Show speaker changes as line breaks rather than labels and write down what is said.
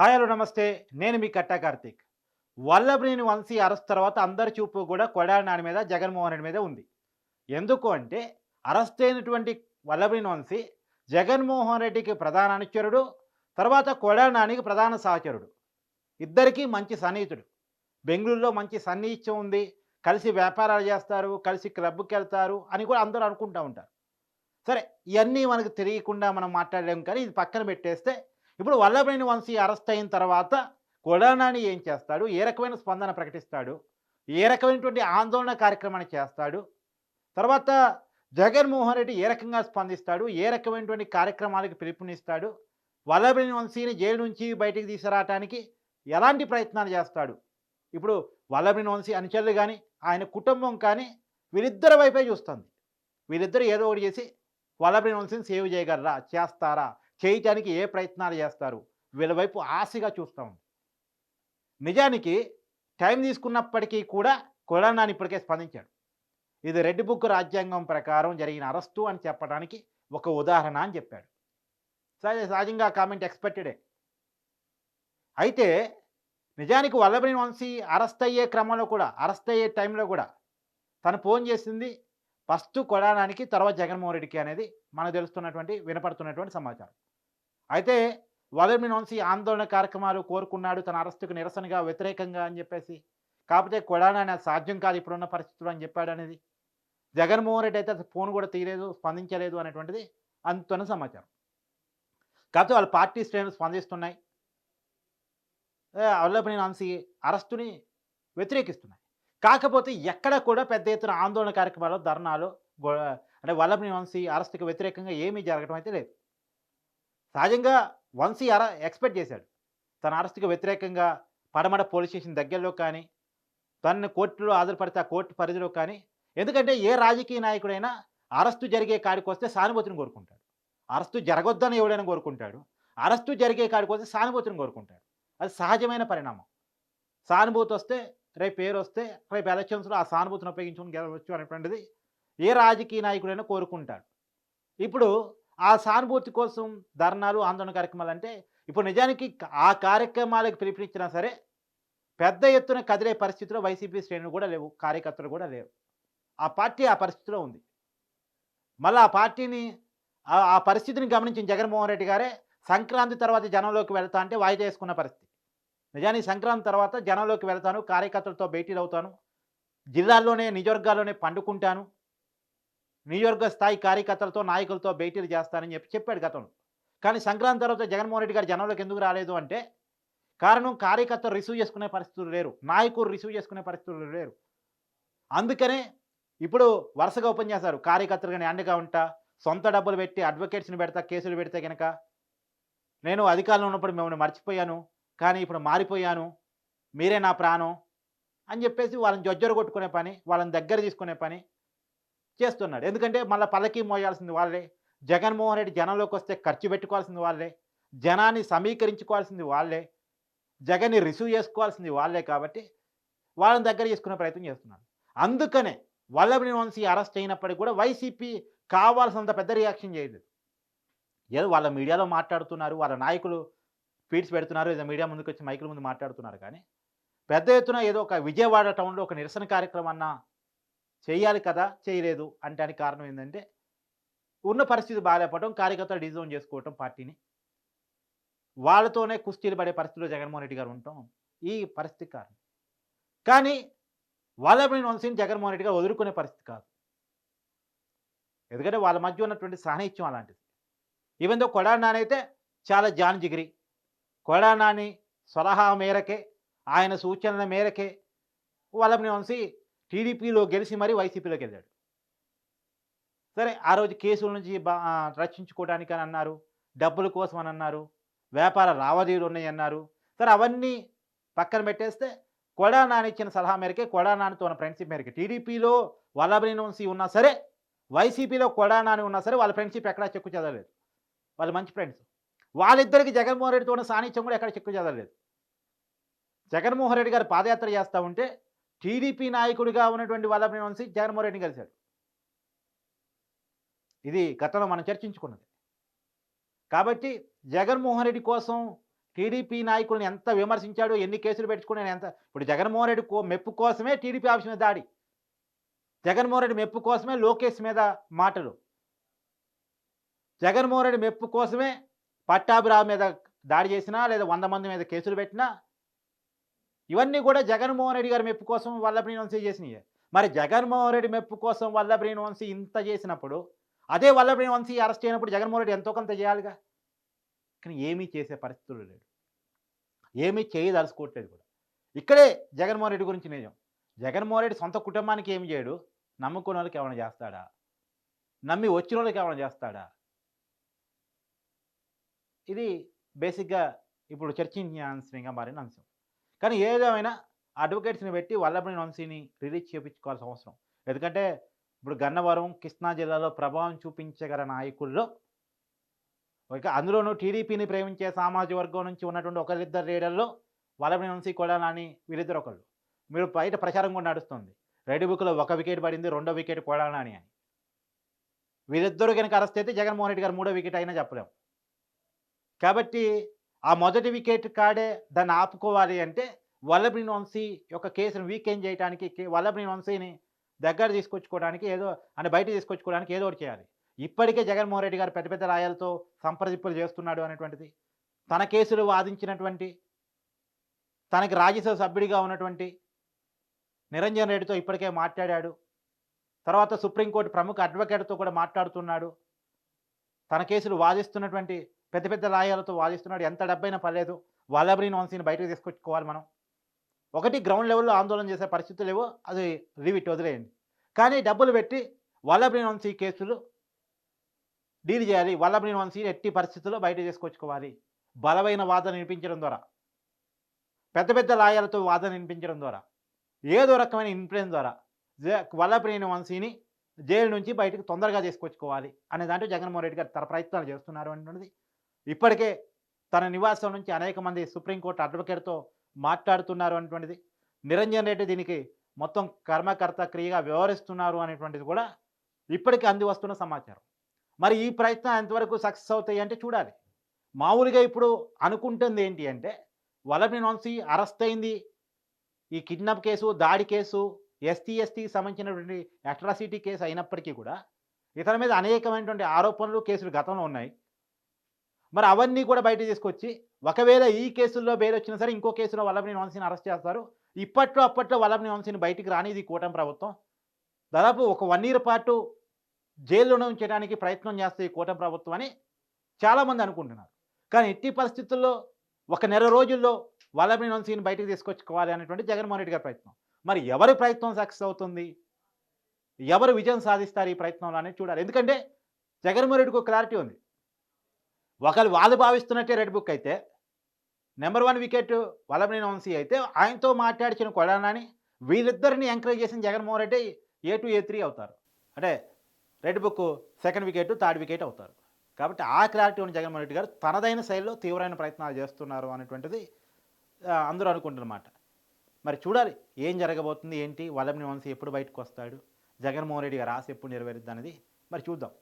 Hi hello నమస్తే. నేను మీ కట్టా Karthik. Vallabhaneni Vamsi arrest తర్వాత అందరి చూపు కూడా కొడాలి నాని మీద, జగన్మోహన్ రెడ్డి మీద ఉంది. ఎందుకు అంటే అరెస్ట్ అయినటువంటి వల్లభనేని వంశీ జగన్మోహన్ రెడ్డికి ప్రధాన అనుచరుడు, తర్వాత కొడాలి నానికి ప్రధాన సహచరుడు. ఇద్దరికీ మంచి సన్నిహితుడు. బెంగుళూరులో మంచి సన్నిహిత్యం ఉంది. కలిసి వ్యాపారాలు చేస్తారు, కలిసి క్లబ్‌కెళ్తారు అని కూడా అందరూ అనుకుంటా ఉంటారు. సరే, ఇయన్నీ మనకు తెలియకుండా మనం మాట్లాడలేం కానీ ఇది పక్కన పెట్టేస్తే, ఇప్పుడు వల్లభనేని వంశీ అరెస్ట్ అయిన తర్వాత కొడాలి నాని ఏం చేస్తాడు? ఏ రకమైన స్పందన ప్రకటిస్తాడు? ఏ రకమైనటువంటి ఆందోళన కార్యక్రమాన్ని చేస్తాడు? తర్వాత జగన్మోహన్ రెడ్డి ఏ రకంగా స్పందిస్తాడు? ఏ రకమైనటువంటి కార్యక్రమాలకు పిలుపునిస్తాడు? వల్లభనేని వంశీని జైలు నుంచి బయటికి తీసుకురావటానికి ఎలాంటి ప్రయత్నాలు చేస్తాడు? ఇప్పుడు వల్లభనేని వంశీ అనుచరులు గాని, ఆయన కుటుంబం కానీ వీళ్ళిద్దరి వైపే చూస్తుంది. వీళ్ళిద్దరూ ఏదో ఒకటి చేసి వల్లభనేని వంశీని సేవ్ చేయగలరా? చేస్తారా? చేయటానికి ఏ ప్రయత్నాలు చేస్తారు? వీళ్ళ వైపు ఆశగా చూస్తా ఉంది. నిజానికి టైం తీసుకున్నప్పటికీ కూడా కొడాలి నాని ఇప్పటికే స్పందించాడు. ఇది రెడ్ బుక్ రాజ్యాంగం ప్రకారం జరిగిన అరెస్టు అని చెప్పడానికి ఒక ఉదాహరణ అని చెప్పాడు. సహజంగా ఆ కామెంట్ ఎక్స్‌పెక్టెడే. అయితే నిజానికి వల్లభనేని వంశీ అరెస్ట్ అయ్యే క్రమంలో కూడా, అరెస్ట్ అయ్యే టైంలో కూడా తను ఫోన్ చేసింది ఫస్ట్ కొడాలి నానికి, తర్వాత జగన్మోహన్ రెడ్డికి అనేది మనకు తెలుస్తున్నటువంటి, వినపడుతున్నటువంటి సమాచారం. అయితే వల్లభనేని వంశీ ఆందోళన కార్యక్రమాలు కోరుకున్నాడు తన అరెస్ట్‌కు నిరసనగా, వ్యతిరేకంగా అని చెప్పేసి. కాకపోతే కొడాలి నాని అది సాధ్యం కాదు ఇప్పుడున్న పరిస్థితుల్లో అని చెప్పాడనేది. జగన్మోహన్ రెడ్డి అయితే అసలు ఫోన్ కూడా తీయలేదు, స్పందించలేదు అనేటువంటిది అందుతున్న సమాచారం. కాకపోతే వాళ్ళ పార్టీ శ్రేణులు స్పందిస్తున్నాయి. వల్లభనేని వంశీ అరెస్టుని వ్యతిరేకిస్తున్నాయి. కాకపోతే ఎక్కడ కూడా పెద్ద ఎత్తున ఆందోళన కార్యక్రమాలు, ధర్నాలు, గో అంటే వల్లభనేని వంశీ అరెస్ట్‌కి వ్యతిరేకంగా ఏమీ జరగడం అయితే లేదు. సహజంగా వంశీ ఎక్స్‌పెక్ట్ చేశాడు. తన అరెస్ట్‌కి వ్యతిరేకంగా పడమట పోలీస్ స్టేషన్ దగ్గరలో కానీ, తనని కోర్టులో హాజరుపడితే ఆ కోర్టు పరిధిలో కానీ, ఎందుకంటే ఏ రాజకీయ నాయకుడైనా అరెస్టు జరిగే కాడికొస్తే సానుభూతిని కోరుకుంటాడు. అరెస్టు జరగొద్దని ఎవడైనా కోరుకుంటాడు. అరెస్టు జరిగే కాడికొస్తే సానుభూతిని కోరుకుంటాడు. అది సహజమైన పరిణామం. సానుభూతొస్తే, రేపు పేరొస్తే, రేపు ఎలక్షన్స్‌లో ఆ సానుభూతిని ఉపయోగించుకొని గెలవచ్చు అనేటువంటిది ఏ రాజకీయ నాయకుడైనా కోరుకుంటాడు. ఇప్పుడు ఆ సానుభూతి కోసం ధర్నాలు, ఆందోళన కార్యక్రమాలంటే, ఇప్పుడు నిజానికి ఆ కార్యక్రమాలకు పిలుపునిచ్చినా సరే, పెద్ద ఎత్తున కదిలే పరిస్థితిలో వైసీపీ శ్రేణులు కూడా లేవు. కార్యకర్తలు కూడా లేరు. ఆ పార్టీ ఆ పరిస్థితిలో ఉంది. మళ్ళా ఆ పార్టీని ఆ పరిస్థితిని గమనించిన జగన్మోహన్ రెడ్డి గారే సంక్రాంతి తర్వాత జనంలోకి వెళ్తా అంటే వాయిదా యేసుకున్న పరిస్థితి. నిజానికి సంక్రాంతి తర్వాత జనంలోకి వెళ్తాను, కార్యకర్తలతో భేటీలవుతాను, జిల్లాల్లోనే, నియోజకవర్గాల్లోనే పండుకుంటాను, నియోజకవర్గ స్థాయి కార్యకర్తలతో, నాయకులతో భేటీలు చేస్తానని చెప్పాడు గతంలో. కానీ సంక్రాంతి తర్వాత జగన్మోహన్ రెడ్డి గారు జనంలోకి ఎందుకు రాలేదు అంటే, కారణం కార్యకర్తలు రిసీవ్ చేసుకునే పరిస్థితులు లేరు. నాయకులు రిసీవ్ చేసుకునే పరిస్థితులు లేరు. అందుకనే ఇప్పుడు వరుసగా ఓపెన్ చేశారు. కార్యకర్తలు గాని అండగా ఉంటా, సొంత డబ్బులు పెట్టి అడ్వకేట్స్‌ని పెడతా, కేసులు పెడితే గనక, నేను అధికారంలో ఉన్నప్పుడు మిమ్మల్ని మర్చిపోయాను, కానీ ఇప్పుడు మారిపోయాను, మీరే నా ప్రాణం అని చెప్పేసి వాళ్ళని జొజ్జరగొట్టుకునే పని, వాళ్ళని దగ్గర తీసుకునే పని చేస్తున్నాడు. ఎందుకంటే మళ్ళా పల్లకి మోయాల్సింది వాళ్ళే. జగన్మోహన్ రెడ్డి జనంలోకొస్తే ఖర్చు పెట్టుకోవాల్సింది వాళ్ళే. జనాన్ని సమీకరించుకోవాల్సింది వాళ్ళే. జగన్‌ని రిసీవ్ చేసుకోవాల్సింది వాళ్ళే కాబట్టి, వాళ్ళని దగ్గర చేసుకునే ప్రయత్నం చేస్తున్నాడు. అందుకనే వల్లభనేని వంశీ అరెస్ట్ అయినప్పటికి కూడా వైసీపీ కావాల్సినంత పెద్ద రియాక్షన్ చేయలేదు. ఏదో వాళ్ళ మీడియాలో మాట్లాడుతున్నారు. వాళ్ళ నాయకులు ట్వీట్స్ పెడుతున్నారు. ఏదో మీడియా ముందుకొచ్చి మైకుల ముందు మాట్లాడుతున్నారు కానీ, పెద్ద ఎత్తున ఏదో ఒక విజయవాడ టౌన్‌లో ఒక నిరసన కార్యక్రమన్నా చేయాలి కదా! చేయలేదు అంటానికి కారణం ఏందంటే, ఉన్న పరిస్థితి బాలేకపోవటం, కార్యకర్తలు డిజోన్ చేసుకోవటం పార్టీని. వాళ్ళతోనే కుస్తీలు పడే పరిస్థితిలో జగన్మోహన్ రెడ్డి గారు ఉండటం, ఈ పరిస్థితికి కారణం. కానీ వల్లభనేని వంశీని జగన్మోహన్ రెడ్డి గారు వదులుకునే పరిస్థితి కాదు. ఎందుకంటే వాళ్ళ మధ్య ఉన్నటువంటి సాన్నిహిత్యం అలాంటిది. ఈవెన్ దో కొడాలి నాని అయితే చాలా జాన్ జిగిరి. కొడాలి నాని సలహా మేరకే, ఆయన సూచనల మేరకే వల్లభనేని వంశీ టీడీపీలో గెలిసి మరీ వైసీపీలోకెళ్ళాడు. సరే, ఆ రోజు కేసుల నుంచి రక్షించుకోవడానికని అన్నారు. డబ్బుల కోసం అని అన్నారు. వ్యాపార లావాదేవీలు ఉన్నాయన్నారు. సరే, అవన్నీ పక్కన పెట్టేస్తే కొడాలి నాని ఇచ్చిన సలహా మేరకే, కొడాలి నానితో ఉన్న ఫ్రెండ్‌షిప్ మేరకే టీడీపీలో వల్లభనేని వంశీ ఉన్నా సరే, వైసీపీలో కొడాలి నాని ఉన్నా సరే, వాళ్ళ ఫ్రెండ్‌షిప్ ఎక్కడా చెక్కు చెదరలేదు. వాళ్ళు మంచి ఫ్రెండ్స్. వాళ్ళిద్దరికి జగన్మోహన్ రెడ్డితో ఉన్న సాన్నిధ్యం కూడా ఎక్కడ చెక్కు చెదరలేదు. జగన్మోహన్ రెడ్డి గారు పాదయాత్ర చేస్తా ఉంటే, టీడీపీ నాయకుడిగా ఉన్నటువంటి వల్లభనేని వంశీ జగన్మోహన్ రెడ్డిని కలిసాడు. ఇది గతంలో మనం చర్చించుకున్నది. కాబట్టి జగన్మోహన్ రెడ్డి కోసం టీడీపీ నాయకుల్ని ఎంత విమర్శించాడు, ఎన్ని కేసులు పెట్టుకుని ఎంత ఇప్పుడు జగన్మోహన్ రెడ్డి మెప్పు కోసమే టీడీపీ ఆఫీస్ మీద దాడి. జగన్మోహన్ రెడ్డి మెప్పు కోసమే లోకేష్ మీద మాటలు. జగన్మోహన్ రెడ్డి మెప్పు కోసమే పట్టాభిరామ్ మీద దాడి చేసినా, లేదా 100 మంది మీద కేసులు పెట్టినా, ఇవన్నీ కూడా జగన్మోహన్ రెడ్డి గారి మెప్పు కోసం వల్లభనేని వంశీ చేసినయే. మరి జగన్మోహన్ రెడ్డి మెప్పు కోసం వల్లభనేని వంశీ ఇంత చేసినప్పుడు, అదే వల్లభనేని వంశీ అరెస్ట్ అయినప్పుడు జగన్మోహన్ రెడ్డి ఎంతో కొంత చేయాలిగా. కానీ ఏమీ చేసే పరిస్థితుల్లో లేడు. ఏమీ చేయదలుచుకోవట్లేదు కూడా. ఇక్కడే జగన్మోహన్ రెడ్డి గురించి నిజం. జగన్మోహన్ రెడ్డి సొంత కుటుంబానికి ఏమి చేయడు. నమ్ముకున్నోళ్ళకి ఏమైనా చేస్తాడా? నమ్మి వచ్చినోళ్ళకి ఏమైనా చేస్తాడా? ఇది బేసిక్‌గా ఇప్పుడు చర్చించాల్సినగా మారిన అంశం. కానీ ఏదేమైనా అడ్వకేట్స్‌ని పెట్టి వల్లభనేని వంశీని రిలీజ్ చేపించుకోవాల్సిన అవసరం. ఎందుకంటే ఇప్పుడు గన్నవరం, కృష్ణా జిల్లాలో ప్రభావం చూపించగల నాయకుల్లో అందులోనూ టీడీపీని ప్రేమించే సామాజిక వర్గం నుంచి ఉన్నటువంటి ఒకరిద్దరు లీడర్‌లో వల్లభనేని వంశీ, కొడాలి నాని వీళ్ళిద్దరు ఒకళ్ళు. మీరు బయట ప్రచారం కూడా నడుస్తుంది. రెడ్ బుక్‌లో ఒక వికెట్ పడింది, రెండో వికెట్ కొడాలి నాని అని. వీళ్ళిద్దరూ గనుక అరెస్ట్ అయితే జగన్మోహన్ రెడ్డి గారు మూడో వికెట్ అయినా చెప్పలేం. కాబట్టి ఆ మొదటి వికెట్ కాడే దాన్ని ఆపుకోవాలి అంటే వల్లభనేని వంశీ యొక్క కేసును వీకెండ్ చేయడానికి వల్లభనేని వంశీని దగ్గర తీసుకొచ్చుకోవడానికి బయటకి తీసుకొచ్చుకోవడానికి ఏదో ఒకటి చేయాలి. ఇప్పటికే జగన్మోహన్ రెడ్డి గారు పెద్ద పెద్ద లాయర్లతో సంప్రదింపులు చేస్తున్నాడు అనేటువంటిది, తన కేసులు వాదించినటువంటి, తనకి రాజ్యసభ సభ్యుడిగా ఉన్నటువంటి నిరంజన్ రెడ్డితో ఇప్పటికే మాట్లాడాడు. తర్వాత సుప్రీంకోర్టు ప్రముఖ అడ్వకేట్‌తో కూడా మాట్లాడుతున్నాడు. తన కేసులు వాదిస్తున్నటువంటి పెద్ద పెద్ద లాయర్లతో వాదిస్తున్నాడు. ఎంత డబ్బైనా పర్లేదు, వల్లభనేని వంశీని బయటకు తీసుకొచ్చుకోవాలి మనం. ఒకటి గ్రౌండ్ లెవెల్‌లో ఆందోళన చేసే పరిస్థితులేవో అది లీవ్ ఇట్, వదిలేయండి. కానీ డబ్బులు పెట్టి వల్లభనేని వంశీ కేసులు డీల్ చేయాలి. వల్లభనేని వంశీని ఎట్టి పరిస్థితుల్లో బయటకు తీసుకొచ్చుకోవాలి. బలమైన వాదన వినిపించడం ద్వారా, పెద్ద పెద్ద లాయర్లతో వాదన వినిపించడం ద్వారా, ఏదో రకమైన ఇన్ఫ్లుయెన్స్ ద్వారా వల్లభనేని వంశీని జైలు నుంచి బయటకు తొందరగా తీసుకొచ్చుకోవాలి అనే దాంట్లో జగన్మోహన్ రెడ్డి గారు తన ప్రయత్నాలు చేస్తున్నారు అనేటువంటిది. ఇప్పటికే తన నివాసం నుంచి అనేక మంది సుప్రీంకోర్టు అడ్వకేట్‌తో మాట్లాడుతున్నారు అనేటువంటిది. నిరంజన్ రెడ్డి దీనికి మొత్తం కర్మకర్త క్రియగా వ్యవహరిస్తున్నారు అనేటువంటిది కూడా ఇప్పటికి అంది వస్తున్న సమాచారం. మరి ఈ ప్రయత్నం ఎంతవరకు సక్సెస్ అవుతాయి అంటే చూడాలి. మామూలుగా ఇప్పుడు అనుకుంటుంది ఏంటి అంటే, వల్లభనేని వంశీ అరెస్ట్ అయింది ఈ కిడ్నాప్ కేసు, దాడి కేసు, ఎస్టీకి సంబంధించినటువంటి అట్రాసిటీ కేసు అయినప్పటికీ కూడా ఇతని మీద అనేకమైనటువంటి ఆరోపణలు, కేసులు గతంలో ఉన్నాయి. మరి అవన్నీ కూడా బయటకు తీసుకొచ్చి, ఒకవేళ ఈ కేసుల్లో బెయిల్ వచ్చినా సరే ఇంకో కేసులో వల్లభనేని వంశీని అరెస్ట్ చేస్తారు. అప్పట్లో వల్లభనేని వంశీని బయటికి రానిది కూటమి ప్రభుత్వం. దాదాపు ఒక 1 ఇయర్ పాటు జైల్లోనే ఉంచడానికి ప్రయత్నం చేస్తే ఈ కూటమి ప్రభుత్వం అని చాలామంది అనుకుంటున్నారు. కానీ ఎట్టి పరిస్థితుల్లో ఒక నెల రోజుల్లో వల్లభనేని వంశీని బయటకు తీసుకొచ్చుకోవాలి అనేటువంటి జగన్మోహన్ రెడ్డి గారి ప్రయత్నం. మరి ఎవరి ప్రయత్నం సక్సెస్ అవుతుంది? ఎవరు విజయం సాధిస్తారు ఈ ప్రయత్నంలో అనేది చూడాలి. ఎందుకంటే జగన్మోహన్ రెడ్డికి ఒక క్లారిటీ ఉంది. వాళ్ళు భావిస్తున్నట్టే రెడ్ బుక్ అయితే, నెంబర్ 1 వికెట్ వల్లభనేని వంశీ అయితే, ఆయనతో మాట్లాడిచిన కొడాలి నాని వీళ్ళిద్దరిని ఎంకరేజ్ చేసిన జగన్మోహన్ రెడ్డి A2, A3 అవుతారు. అంటే red book second wicket, third wicket అవుతారు. కాబట్టి ఆ క్లారిటీ ఉన్న జగన్మోహన్ రెడ్డి గారు తనదైన శైలిలో తీవ్రమైన ప్రయత్నాలు చేస్తున్నారు అనేటువంటిది అందరూ అనుకుంటున్నమాట. మరి చూడాలి ఏం జరగబోతుంది, ఏంటి, వల్లభనేని వంశీ ఎప్పుడు బయటకు వస్తాడు, జగన్మోహన్ రెడ్డి గారి ఆశ ఎప్పుడు నెరవేరుద్ది అనేది మరి చూద్దాం.